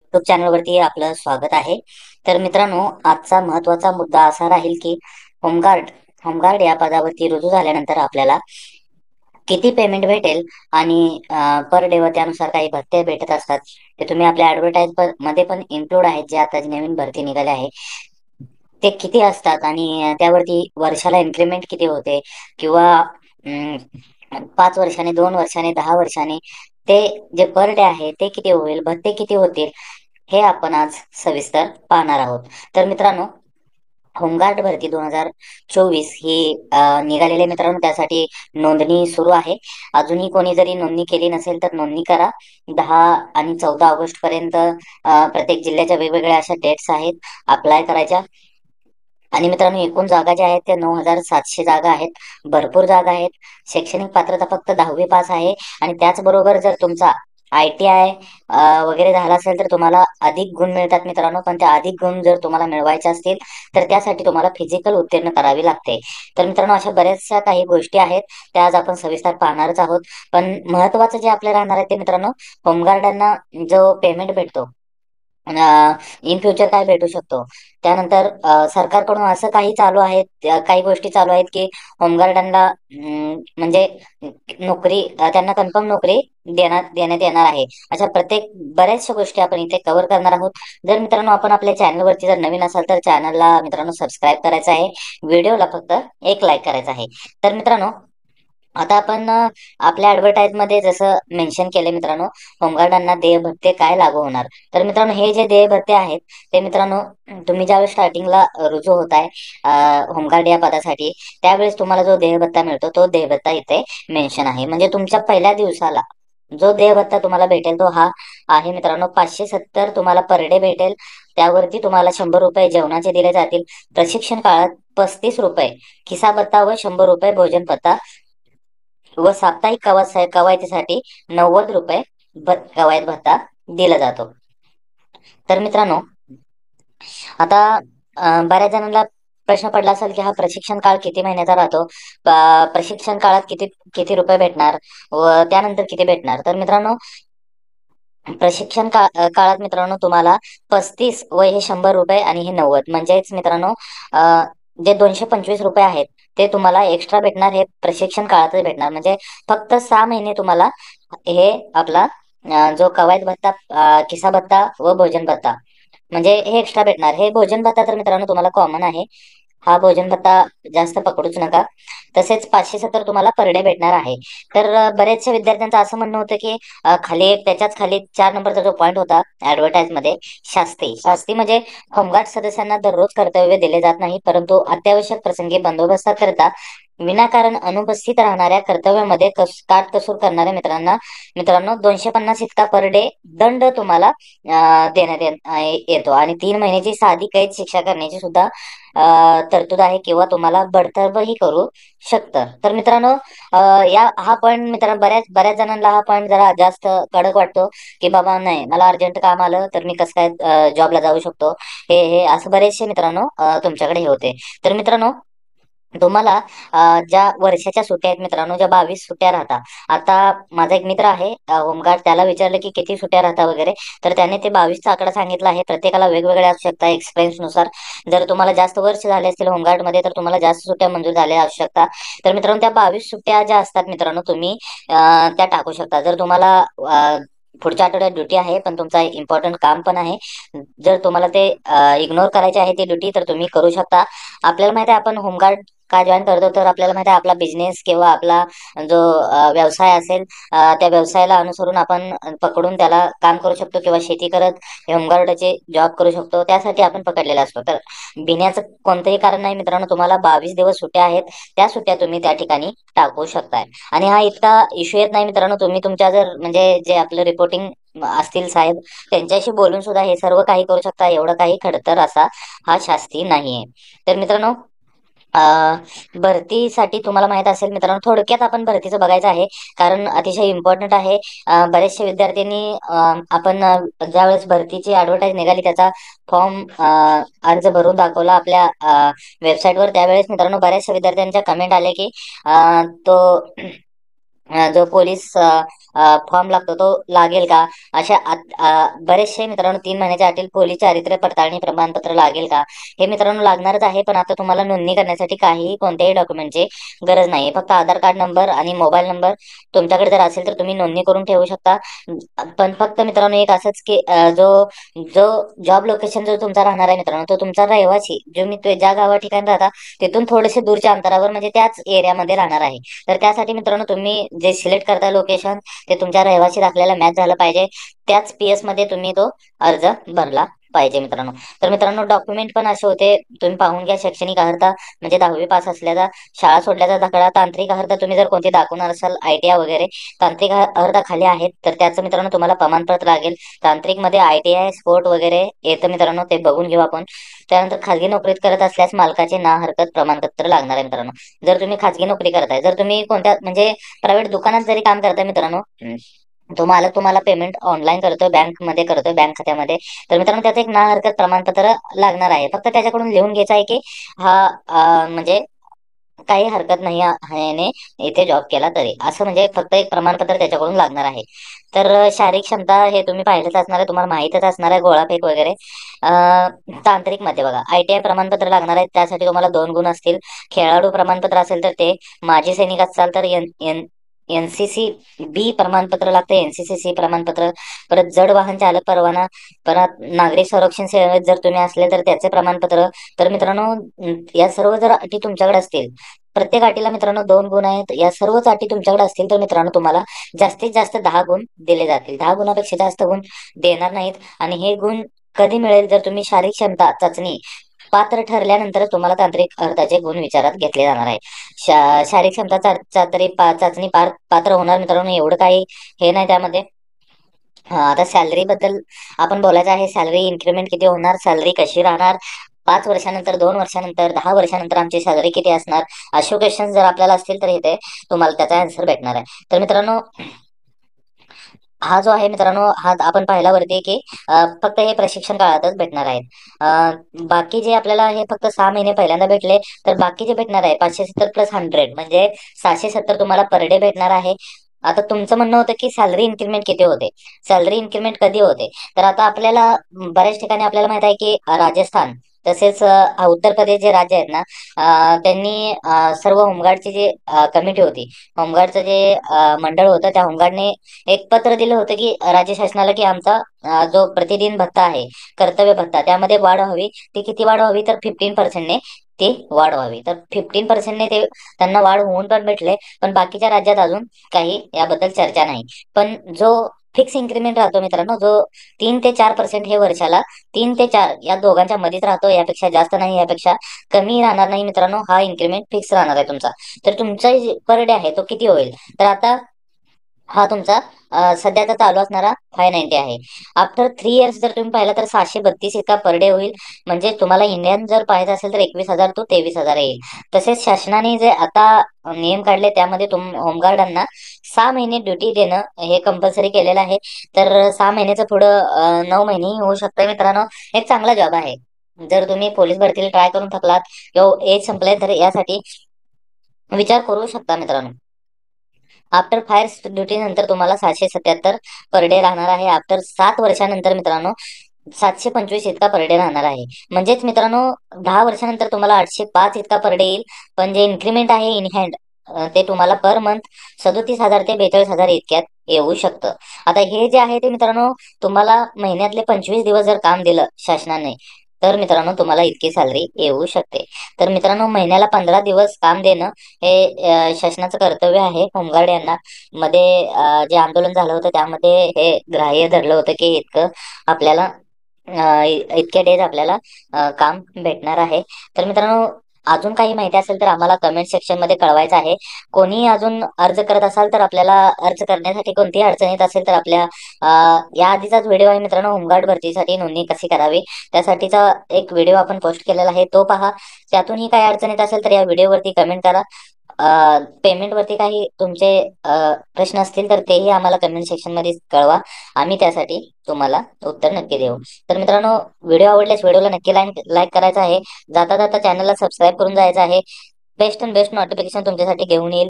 YouTube चॅनलवरती आपलं स्वागत आहे. तर मित्रांनो, आजचा महत्त्वाचा मुद्दा असा राहील की होमगार्ड होमगार्ड या पदावरती रुजू झाल्यानंतर आपल्याला किती पेमेंट भेटेल आणि पर डे व त्यानुसार काही भत्ते भेटत असतात. ते तुम्ही आपल्या ॲडव्हर्टाइज मध्ये पण इन्क्लूड आहेत, जे आता नवीन भरती निघाली आहे. ते किती असतात आणि त्यावरती वर्षाला इन्क्रिमेंट किती होते किंवा 5 वर्षाने, 2 वर्षाने, 10 वर्षाने ते जे पर डे आहे ते किती होईल, भत्ते किती होतील, हे आपण आज सविस्तर पाहणार आहोत. तर मित्रांनो, होमगार्ड भरती 2024 ही निघालेली आहे मित्रांनो. त्यासाठी नोंदणी सुरू आहे. अजूनही कोणी जरी नोंदणी केली नसेल तर नोंदणी करा. 10 आणि 14 ऑगस्ट पर्यंत प्रत्येक जिल्ह्याच्या वेगवेगळ्या अशा डेट्स आहेत अप्लाय करायच्या. आणि मित्रांनो, एकूण जागा ज्या आहेत त्या 9,700 जागा आहेत. भरपूर जागा आहेत. शैक्षणिक पात्रता फक्त 10वी पास आहे. आणि त्याचबरोबर जर तुमचा ITI वगैरे झाला असेल तर तुम्हाला अधिक गुण मिळतात मित्रांनो. पण त्या अधिक गुण जर तुम्हाला मिळवायचे असतील तर त्यासाठी तुम्हाला फिजिकल उत्तीर्ण करावी लागते. तर मित्रांनो, अशा बऱ्याचशा काही गोष्टी आहेत, त्या आज आपण सविस्तर पाहणारच आहोत. पण महत्वाचं जे आपल्या राहणार आहे ते मित्रांनो, होमगार्डांना जो पेमेंट भेटतो, इन फ्युचर काय भेटू शकतो. त्यानंतर सरकारकडून असं काही चालू आहे, काही गोष्टी चालू आहेत की होमगार्डांना म्हणजे नोकरी, त्यांना कन्फर्म नोकरी देण्यात येणार आहे. अशा बऱ्याचशा गोष्टी आपण इथे कव्हर करणार आहोत. जर मित्रांनो आपण आपल्या चॅनलवरती जर नवीन असाल तर चॅनलला मित्रांनो सबस्क्राईब करायचं आहे. व्हिडिओला फक्त एक लाईक करायचा आहे. तर मित्रांनो, आता आपण आपल्या ॲडव्हर्टाइज मध्ये जसं मेन्शन केलं मित्रांनो, होमगार्डांना देय भत्ते काय लागू होणार. तर मित्रांनो, हे जे देय भत्ते आहेत ते मित्रांनो, तुम्ही ज्यावेळेस स्टार्टिंगला रुजू होताय होमगार्ड या पदासाठी, त्यावेळेस तुम्हाला जो देय भत्ता मिळतो तो देय भत्ता इथे मेन्शन आहे. म्हणजे तुमच्या पहिल्या दिवसाला जो देय भत्ता तुम्हाला भेटेल तो हा आहे मित्रांनो, 570 तुम्हाला पर डे भेटेल. त्यावरती तुम्हाला 100 रुपये जेवणाचे दिले जातील. प्रशिक्षण काळात 35 रुपये खिसा भत्ता व 100 रुपये भोजन भत्ता व साप्ताहिक कवायतीसाठी 90 रुपये कवायत भत्ता दिला जातो. तर मित्रांनो, आता बऱ्याच जणांना प्रश्न पडला असेल की हा प्रशिक्षण काळ किती महिन्याचा राहतो, प्रशिक्षण काळात किती किती रुपये भेटणार व त्यानंतर किती भेटणार. तर मित्रांनो, काळात मित्रांनो तुम्हाला 35 व हे 100 रुपये आणि हे 90, म्हणजेच मित्रांनो जे 225 रुपये आहेत ते तुम्हाला एक्स्ट्रा भेटणार. हे प्रशिक्षण काळातच भेटणार. म्हणजे फक्त 6 महिने तुम्हाला हे आपला जो कवायत भत्ता, खिसा भत्ता व भोजन भत्ता, म्हणजे हे एक्स्ट्रा भेटणार. हे भोजन भत्ता तर मित्रांनो तुम्हाला कॉमन आहे. हा भोजन भत्ता जास्त पकडूच नका. तसेच 570 तुम्हाला पर डे भेटणार आहे. तर बरेचशा विद्यार्थ्यांचं असं म्हणणं होतं की त्याच्याच खाली 4 नंबरचा जो पॉईंट होता ऍडव्हर्टाइज मध्ये, शास्ती म्हणजे होमगार्ड सदस्यांना दररोज कर्तव्य दिले जात नाही, परंतु अत्यावश्यक प्रसंगी बंदोबस्ताकरता विनाकारण अनुपस्थित राहणाऱ्या कर्तव्यामध्ये काटकसूर करणाऱ्या मित्रांनो 250 इतका पर डे दंड तुम्हाला येतो. आणि 3 महिन्याची साधी कैद शिक्षा करण्याची सुद्धा तरतूद आहे, किंवा तुम्हाला बडतर्फही करू शकतं. तर मित्रांनो, हा पॉईंट मित्रांनो बऱ्याच बऱ्याच जणांना हा पॉईंट जरा जास्त कडक वाटतो की बाबा नाही, मला अर्जंट काम आलं तर मी कसं काय जॉबला जाऊ शकतो. हे हे असं बरेचसे मित्रांनो तुमच्याकडे हे होते. तर मित्रांनो, तुम्हाला ज्या वर्षाच्या सुट्ट्या आहेत मित्रांनो, ज्या 22 सुट्ट्या राहतात. आता माझा एक मित्र आहे होमगार्ड, त्याला विचारलं की किती सुट्ट्या राहतात वगैरे, तर त्याने ते 22चा आकडा सांगितला आहे. प्रत्येकाला वेगवेगळ्या असू शकतात एक्सपिरियन्स नुसार. जर तुम्हाला जास्त वर्ष झाले असतील होमगार्ड मध्ये तर तुम्हाला जास्त सुट्ट्या मंजूर झाल्या असू शकतात. तर मित्रांनो, त्या 22 सुट्ट्या ज्या असतात मित्रांनो, तुम्ही त्या टाकू शकता. जर तुम्हाला पुढच्या आठवड्यात ड्युटी आहे पण तुमचा इम्पॉर्टंट काम पण आहे, जर तुम्हाला ते इग्नोर करायचे आहे ती ड्युटी, तर तुम्ही करू शकता. आपल्याला माहिती आहे आपण होमगार्ड का जॉईन करतो, तर आपल्याला माहिती आहे आपला बिझनेस किंवा आपला जो व्यवसाय असेल, त्या व्यवसायाला अनुसरून आपण पकडून त्याला काम करू शकतो, किंवा शेती करत होमगार्डचे जॉब करू शकतो. त्यासाठी आपण पकडलेला असतो. तर भिण्याचं कोणतंही कारण नाही मित्रांनो. तुम्हाला 22 दिवस सुट्ट्या आहेत, त्या सुट्ट्या तुम्ही त्या ठिकाणी टाकू शकताय. आणि हा इतका इश्यू येत नाही मित्रांनो. तुम्ही तुमच्या जर म्हणजे जे आपलं रिपोर्टिंग असतील साहेब, त्यांच्याशी बोलून सुद्धा हे सर्व काही करू शकता. एवढं काही खडतर असा हा शास्ती नाहीये. तर मित्रांनो, भरतीसाठी तुम्हाला माहित असेल मित्रांनो, थोडक्यात आपण भरतीचं बघायचं आहे, कारण अतिशय इम्पॉर्टंट आहे. बरेचसे विद्यार्थ्यांनी आपण ज्यावेळेस भरतीची ऍडव्हर्टाईज निघाली त्याचा फॉर्म अर्ज भरून दाखवला आपल्या वेबसाईटवर. त्यावेळेस मित्रांनो बऱ्याचशा विद्यार्थ्यांच्या कमेंट आले की तो जो पोलीस फॉर्म लागतो तो लागेल का, अशा बरेचसे मित्रांनो 3 महिन्याच्या आतील पोलीस चारित्र्य पडताळणी प्रमाणपत्र लागेल का, हे मित्रांनो लागणारच आहे. पण आता तुम्हाला नोंदणी करण्यासाठी काहीही कोणत्याही डॉक्युमेंटची गरज नाही, फक्त आधार कार्ड नंबर आणि मोबाईल नंबर तुमच्याकडे जर असेल तर तुम्ही नोंदणी करून ठेवू शकता. पण फक्त मित्रांनो एक असंच की जो जो जॉब लोकेशन जो तुमचा राहणार आहे मित्रांनो, तो तुमचा रहिवासी जो मी ज्या गावा ठिकाणी राहता तिथून थोडेसे दूरच्या अंतरावर म्हणजे त्याच एरियामध्ये राहणार आहे. तर त्यासाठी मित्रांनो तुम्ही जे सिलेक्ट करता लोकेशन ते तुमच्या रहिवासी दाखल्याला मॅच झालं पाहिजे. त्याच PS मध्ये तुम्ही तो अर्ज भरला पाहिजे मित्रांनो. तर मित्रांनो डॉक्युमेंट पण असे होते, तुम्ही पाहून घ्या. शैक्षणिक अर्हता म्हणजे 10वी पास असल्याचा, शाळा सोडल्याचा दाखला, तांत्रिक अर्हता तुम्ही जर कोणती दाखवणार असाल ITI वगैरे तांत्रिक अर्हता खाली आहेत तर त्याचं मित्रांनो तुम्हाला प्रमाणपत्र लागेल. तांत्रिक मध्ये ITI स्पोर्ट वगैरे येतं मित्रांनो, ते बघून घेऊ आपण. त्यानंतर खाजगी नोकरीत करत असल्यास मालकाचे ना हरकत प्रमाणपत्र लागणार आहे मित्रांनो. जर तुम्ही खाजगी नोकरी करताय, जर तुम्ही कोणत्या म्हणजे प्रायव्हेट दुकानात जरी काम करताय मित्रांनो, तो मालक तुम्हाला पेमेंट ऑनलाईन करतोय, बँकमध्ये करतोय, बँक खात्यामध्ये, तर मित्रांनो त्याचं एक ना हरकत प्रमाणपत्र लागणार आहे. फक्त त्याच्याकडून लिहून घ्यायचं आहे की हा म्हणजे काही हरकत नाही याने इथे जॉब केला तरी, असं म्हणजे फक्त एक प्रमाणपत्र त्याच्याकडून लागणार आहे. तर शारीरिक क्षमता हे तुम्ही पाहिलंच असणार आहे, तुम्हाला माहितच असणार आहे, गोळाफेक वगैरे. तांत्रिक मध्ये बघा ITI प्रमाणपत्र लागणार आहे, त्यासाठी तुम्हाला 2 गुण असतील. खेळाडू प्रमाणपत्र असेल तर ते, माजी सैनिक असाल तर NCC B प्रमाणपत्र लागतं, NCC प्रमाणपत्र. परत जड वाहन चालक परवाना, परत नागरिक संरक्षण सेवेत जर तुम्ही असले तर त्याचे प्रमाणपत्र. तर मित्रांनो या सर्व जर अटी तुमच्याकडे असतील, प्रत्येक अटीला मित्रांनो 2 गुण आहेत, या सर्वच अटी तुमच्याकडे असतील तर मित्रांनो तुम्हाला जास्तीत जास्त 10 गुण दिले जातील. 10 गुणापेक्षा जास्त गुण देणार नाहीत. आणि हे गुण कधी मिळेल, जर तुम्ही शारीरिक क्षमता चाचणी पात्र ठरल्यानंतर तुम्हाला तांत्रिक अर्हताचे गुण विचारात घेतले जाणार आहे. शारीरिक क्षमता चाचणी पात्र होणार मित्रांनो, एवढं काही हे नाही त्यामध्ये. आता सॅलरी बद्दल आपण बोलायचं आहे. सॅलरी इन्क्रीमेंट किती होणार, सॅलरी कशी राहणार, 5 वर्षानंतर, 2 वर्षानंतर, 10 वर्षानंतर आमची सॅलरी किती असणार, असे क्वेश्चन जर आपल्याला असतील तर इथे तुम्हाला त्याचा आन्सर भेटणार आहे. तर मित्रांनो हा जो आहे मित्रांनो, हा आपण पाहिला वरती की फक्त हे प्रशिक्षण काळातच भेटणार आहेत. बाकी जे आपल्याला हे फक्त 6 महिने पहिल्यांदा भेटले, तर बाकी जे भेटणार आहे 570 प्लस 100 म्हणजे 770 तुम्हाला पर डे भेटणार आहे. आता तुमचं म्हणणं होतं की सॅलरी इन्क्रीमेंट किती होते, सॅलरी इन्क्रीमेंट कधी होते. तर आता आपल्याला बऱ्याच ठिकाणी आपल्याला माहित आहे की राजस्थान तसेच उत्तर प्रदेश जे राज्य आहेत ना, त्यांनी सर्व होमगार्डची जी कमिटी होती, होमगार्डचं जे मंडळ होतं, त्या होमगार्डने एक पत्र दिलं होतं की राज्य शासनाला की आमचा जो प्रतिदिन भत्ता आहे, कर्तव्य भत्ता, त्यामध्ये वाढ व्हावी. ती किती वाढ व्हावी, तर 15%ने ती वाढ व्हावी. तर 15%ने ते त्यांना वाढ होऊन पण भेटले. पण बाकीच्या राज्यात अजून काही याबद्दल चर्चा नाही. पण जो फिक्स इन्क्रीमेंट राहतो मित्रांनो, जो 3 ते 4% हे वर्षाला, 3 ते 4 या दोघांच्या मध्येच राहतो, यापेक्षा जास्त नाही, यापेक्षा कमी राहणार नाही मित्रांनो. हा इन्क्रीमेंट फिक्स राहणार आहे तुमचा. तर तुमचा पर डे आहे तो किती होईल, तर आता हा तुमचा सध्याचा चालू असणारा 590 आहे. आफ्टर 3 इयर्स जर तुम्ही पाहिला तर 732 इतका पर डे होईल. म्हणजे तुम्हाला इंडियन जर पाहायचं असेल तर 21,000 to 23,000 येईल. तसेच शासनाने जे आता नियम काढले त्यामध्ये होमगार्डांना 6 महिने ड्युटी देणं हे कंपल्सरी केलेलं आहे. तर 6 महिन्याचं पुढं 9 महिने होऊ शकतं मित्रांनो. एक चांगला जॉब आहे. जर तुम्ही पोलीस भरतीला ट्राय करून थकलात किंवा एज संपलंय तर यासाठी विचार करू शकता मित्रांनो. आफ्टर फायर ड्युटी नंतर तुम्हाला 777 पर डे राहणार आहे. आफ्टर 7 वर्षानंतर मित्रांनो 725 इतका पर डे राहणार आहे. म्हणजेच मित्रांनो 10 वर्षानंतर तुम्हाला 805 इतका पर डे येईल. पण जे इन्क्रीमेंट आहे इन हँड ते तुम्हाला पर मंथ 37,000 ते 42,000 इतक्यात येऊ शकतं. आता हे जे आहे ते मित्रांनो, तुम्हाला महिन्यातले 25 दिवस जर काम दिलं शासनाने, तर मित्रांनो तुम्हाला इतकी सॅलरी येऊ शकते. तर मित्रांनो महिन्याला 15 दिवस काम देणं हे शासनाचं कर्तव्य आहे. होमगार्ड यांना मध्ये जे आंदोलन झालं होतं त्यामध्ये हे ग्राह्य धरलं होतं की आपल्याला इतक्या डेज आपल्याला काम भेटणार आहे. तर मित्रांनो अजून काही माहिती असेल तर आम्हाला कमेंट सेक्शन मध्ये कळवायचं आहे. कोणी अजून अर्ज करत असाल तर आपल्याला अर्ज करण्यासाठी कोणतीही अडचण येत असेल तर आपल्या या आधीचाच व्हिडिओ आहे मित्रांनो, होमगार्ड भरतीसाठी नोंदणी कशी करावी त्यासाठीचा एक व्हिडिओ आपण पोस्ट केलेला आहे, तो पहा. त्यातूनही काही अडचण येत असेल तर या व्हिडिओवरती कमेंट करा. पेमेंट वरती काही तुमचे प्रश्न असतील तर तेही आम्हाला कमेंट सेक्शन मध्ये कळवा. आम्ही त्यासाठी तुम्हाला उत्तर नक्की देऊ. तर मित्रांनो व्हिडिओ आवडल्यास व्हिडिओला नक्की लाईक करायचा आहे. जाता जाता चॅनलला सबस्क्राईब करून जायचं आहे. बेस्ट अँड बेस्ट नोटिफिकेशन तुमच्यासाठी घेऊन येईल.